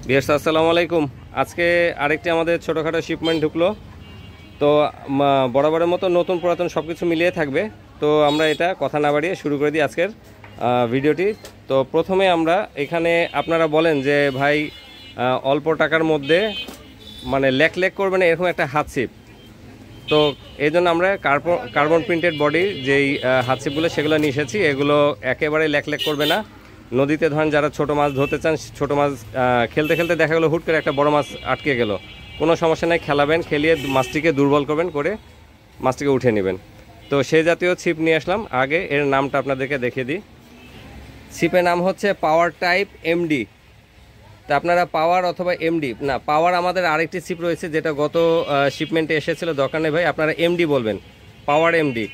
Viewers আসসালামু আলাইকুম। আজকে আরেকটি আমাদের ছোটোখাটো শিপমেন্ট ঢুকলো। তো বরাবরের মতো নতুন পুরাতন সব কিছু মিলিয়ে থাকবে। তো আমরা এটা কথা না বাড়িয়ে শুরু করে দিই আজকের ভিডিওটি। তো প্রথমে আমরা এখানে আপনারা বলেন যে ভাই অল্প টাকার মধ্যে মানে লেক করবেন এরকম একটা হাত ছিপ। তো এই জন্য আমরা কার্বন প্রিন্টেড বডির যেই হাত ছিপগুলো সেগুলো নিয়ে এসেছি। এগুলো একেবারে লেক করবে না। নদীতে ধরেন যারা ছোট মাছ ধরতে চান, ছোট মাছ খেলতে খেলতে দেখা গেলো হুট করে একটা বড় মাছ আটকে গেল, কোনো সমস্যা নেই, খেলাবেন, খেলিয়ে মাছটিকে দুর্বল করবেন, করে মাছটিকে উঠে নেবেন। তো সেই জাতীয় ছিপ নিয়ে আসলাম। আগে এর নামটা আপনাদেরকে দেখিয়ে দিই। ছিপের নাম হচ্ছে পাওয়ার টাইপ এমডি। তা আপনারা পাওয়ার অথবা এমডি না, পাওয়ার আমাদের আরেকটি ছিপ রয়েছে যেটা গত শিপমেন্টে এসেছিলো, দরকার নেই ভাই, আপনারা এমডি বলবেন, পাওয়ার এমডি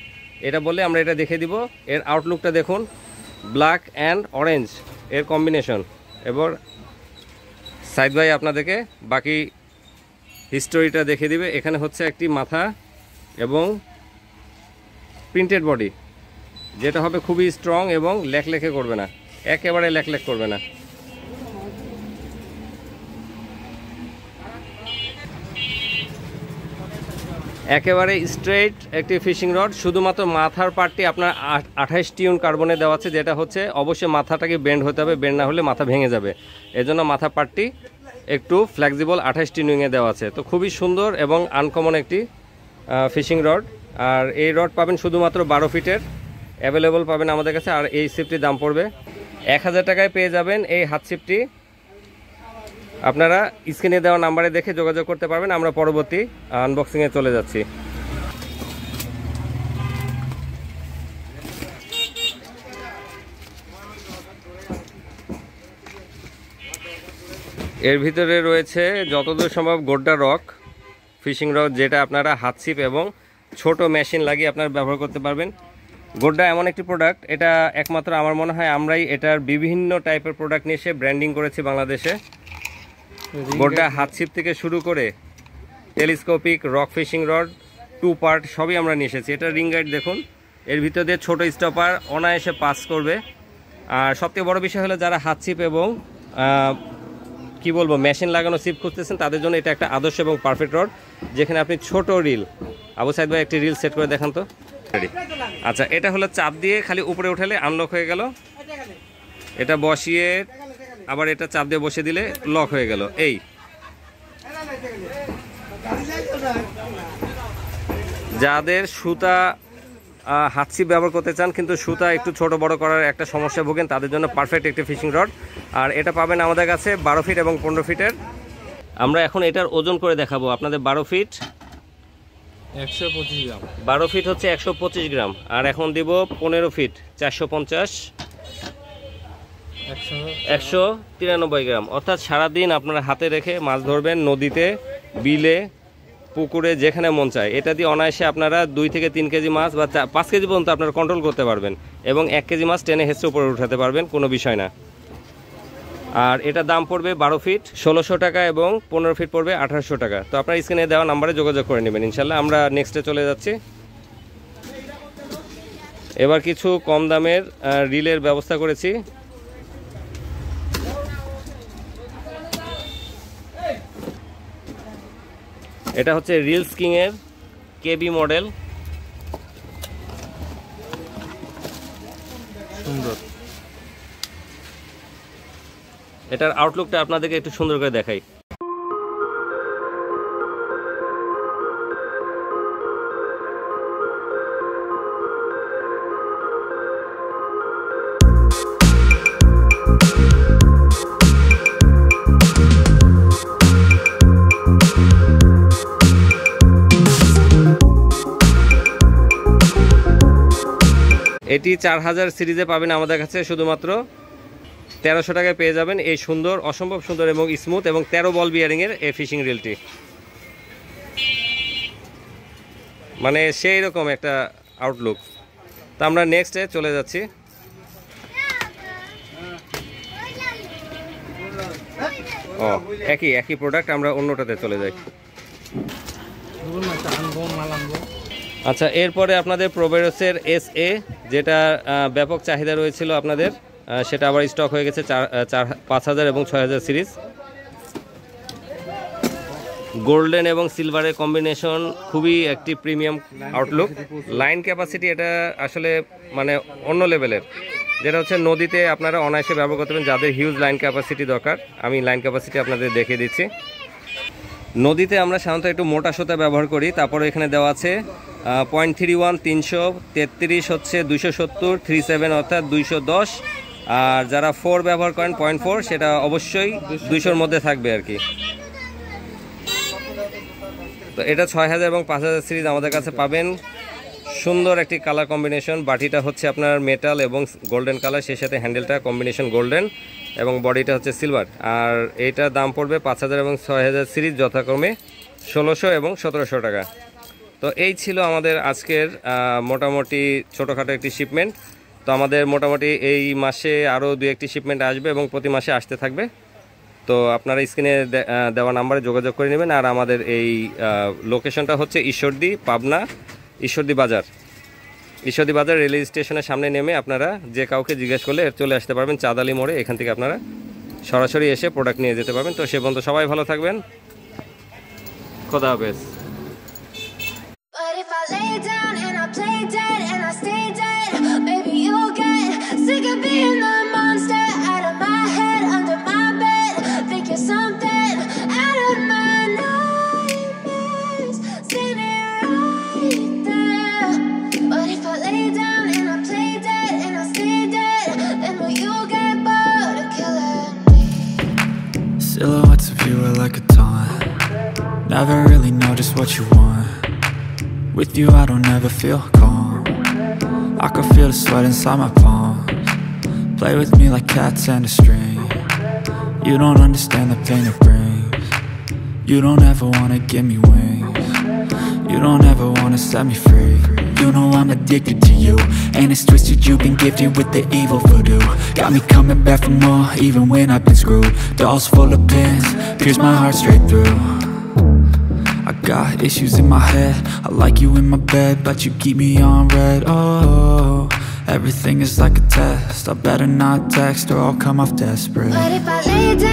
এটা বললে আমরা এটা দেখে দিব। এর আউটলুকটা দেখুন, ব্ল্যাক অ্যান্ড অরেঞ্জ এর কম্বিনেশন। এবার সাইদ ভাই আপনাদেরকে বাকি হিস্টোরিটা দেখে দিবে। এখানে হচ্ছে একটি মাথা এবং প্রিন্টেড বডি, যেটা হবে খুবই স্ট্রং এবং লেখে করবে না, একেবারে লেক করবে না। একেবারে স্ট্রেট একটি ফিশিং রড। শুধুমাত্র মাথার পার্টটি আপনার 28 টিউন কার্বনে দেওয়া আছে, যেটা হচ্ছে অবশ্যই মাথাটাকে বেন্ড হতে হবে, বেন্ড না হলে মাথা ভেঙে যাবে। এজন্য মাথার পার্টটি একটু ফ্লেক্সিবল 28 টিউনিংয়ে দেওয়া আছে। তো খুবই সুন্দর এবং আনকমন একটি ফিশিং রড। আর এই রড পাবেন শুধুমাত্র 12 ফিটের অ্যাভেলেবল পাবেন আমাদের কাছে। আর এই ছিপটির দাম পড়বে 1000 টাকায় পেয়ে যাবেন এই হাত ছিপটি। আপনারা স্ক্রিনে দেওয়া নাম্বারে দেখে যোগাযোগ করতে পারবেন। আমরা পরবর্তী আনবক্সিংয়ে চলে যাচ্ছি। এর ভিতরে রয়েছে যতদূর সম্ভব গোড্ডা রক ফিশিং রড, যেটা আপনারা হাত ছিপ এবং ছোট মেশিন লাগিয়ে আপনারা ব্যবহার করতে পারবেন। গোড্ডা এমন একটি প্রোডাক্ট, এটা একমাত্র আমার মনে হয় আমরাই এটার বিভিন্ন টাইপের প্রোডাক্ট নিয়ে এসে ব্র্যান্ডিং করেছি বাংলাদেশে। গোড্ডা হাত ছিপ থেকে শুরু করে telescopic rock fishing rod 2 part সবই আমরা নিয়ে এসেছি। এটা রিং গাইড দেখুন, এর ভিতর দিয়ে ছোটো স্টপার অনায়াসে পাস করবে। আর সবথেকে বড় বিষয় হলো যারা হাত ছিপ এবং কি বলবো মেশিন লাগানো ছিপ খুঁজতেছেন তাদের জন্য এটা একটা আদর্শ এবং পারফেক্ট রড, যেখানে আপনি ছোট রিল, আবু সাইদ ভাই একটি রিল সেট করে দেখান তো। আচ্ছা, এটা হলো চাপ দিয়ে খালি উপরে উঠালে আনলক হয়ে গেল, এটা বসিয়ে আবার এটা চাপ দিয়ে বসিয়ে দিলে লক হয়ে গেল। এই যাদের সুতা হাত ছিপ ব্যবহার করতে চান কিন্তু সুতা একটু ছোট বড় করার একটা সমস্যা ভোগেন, তাদের জন্য পারফেক্ট একটি ফিশিং রড। আর এটা পাবেন আমাদের কাছে 12 ফিট এবং 15 ফিটের। আমরা এখন এটার ওজন করে দেখাবো আপনাদের। 12 ফিট 125 গ্রাম, 12 ফিট হচ্ছে 125 গ্রাম। আর এখন দিব 15 ফিট 450 193 গ্রাম। অর্থাৎ সারাদিন আপনারা হাতে রেখে মাছ ধরবেন, নদীতে, বিলে, পুকুরে, যেখানে মন চায়। এটা দিয়ে অনায়াসে আপনারা 2 থেকে 3 কেজি মাছ বা 5 কেজি পর্যন্ত আপনারা কন্ট্রোল করতে পারবেন এবং 1 কেজি মাছ টেনে হেঁচড়ে উপরে উঠাতে পারবেন, কোনো বিষয় না। আর এটা দাম পড়বে 12 ফিট 1600 টাকা এবং 15 ফিট পড়বে 1800 টাকা। তো আপনার স্ক্রিনে দেওয়া নাম্বারে যোগাযোগ করে নেবেন ইনশাল্লাহ। আমরা নেক্সটে চলে যাচ্ছি। এবার কিছু কম দামের রিলের ব্যবস্থা করেছি। এটা হচ্ছে রিলস কিংয়ের কেবি মডেল, সুন্দর। এটার আউটলুকটা আপনাদেরকে একটু সুন্দর করে দেখাই। এটি 4000 সিরিজে পাবেন আমাদের কাছে। শুধুমাত্র 1300 টাকায় পেয়ে যাবেন এই সুন্দর, অসম্ভব সুন্দর এবং স্মুথ এবং 13 বল বিয়ারিংয়ের এই ফিশিং রিলটি। মানে সেই রকম একটা আউটলুক। তো আমরা নেক্সটে চলে যাচ্ছি। ও একই প্রোডাক্ট, আমরা অন্যটাতে চলে যাই। আচ্ছা, এরপরে আপনাদের প্রোবেরসের SA, যেটা ব্যাপক চাহিদা রয়েছিল আপনাদের, সেটা আবার স্টক হয়ে গেছে 5000 এবং 6000 সিরিজ। গোল্ডেন এবং সিলভারের কম্বিনেশন খুবই একটি প্রিমিয়াম আউটলুক। লাইন ক্যাপাসিটি এটা আসলে মানে অন্য লেভেলের, যেটা হচ্ছে নদীতে আপনারা অনায়াসে ব্যবহার করতে পারেন যাদের হিউজ লাইন ক্যাপাসিটি দরকার। আমি লাইন ক্যাপাসিটি আপনাদের দেখিয়ে দিচ্ছি। নদীতে আমরা সাধারণত একটু মোটা সুতা ব্যবহার করি, তারপরে এখানে দেওয়া আছে 0.31 333 হচ্ছে 270, 37 অর্থাৎ 210, আর যারা 4 ব্যবহার করেন 0.4 সেটা অবশ্যই 200-র মধ্যে থাকবে আর কি। তো এটা 6000 এবং 5000 সিরিজ আমাদের কাছে পাবেন। সুন্দর একটি কালার কম্বিনেশন। বাটিটা হচ্ছে আপনার মেটাল এবং গোল্ডেন কালার, সেই সাথে হ্যান্ডেলটা কম্বিনেশন গোল্ডেন এবং বডিটা হচ্ছে সিলভার। আর এইটার দাম পড়বে 5000 এবং 6000 সিরিজ যথাক্রমে 1600 এবং 1700 টাকা। তো এই ছিল আমাদের আজকের মোটামুটি ছোটোখাটো একটি শিপমেন্ট। তো আমাদের মোটামুটি এই মাসে আরও 2-1টি শিপমেন্ট আসবে এবং প্রতি মাসে আসতে থাকবে। তো আপনারা স্ক্রিনে দেওয়া নাম্বারে যোগাযোগ করে নেবেন। আর আমাদের এই লোকেশনটা হচ্ছে ঈশ্বরদী, পাবনা ঈশ্বরদী বাজার রেল স্টেশনের সামনে নেমে আপনারা যে কাউকে জিজ্ঞেস করলে চলে আসতে পারবেন চাঁদালি মোড়ে। এখান থেকে আপনারা সরাসরি এসে প্রোডাক্ট নিয়ে যেতে পারবেন। তো সে পর্যন্ত সবাই ভালো থাকবেন, খোদা হাফেজ। Silhouettes of you are like a taunt. Never really know just what you want. With you I don't ever feel calm. I can feel the sweat inside my palms. Play with me like cats and a string. You don't understand the pain it brings. You don't ever wanna give me wings. You don't ever wanna set me free. You know I'm addicted to you, and it's twisted, you've been gifted with the evil voodoo. Got me coming back for more, even when I've been screwed. Dolls full of pins, pierce my heart straight through. I got issues in my head, I like you in my bed, but you keep me on red. Oh, everything is like a test, I better not text or I'll come off desperate. But if I lay down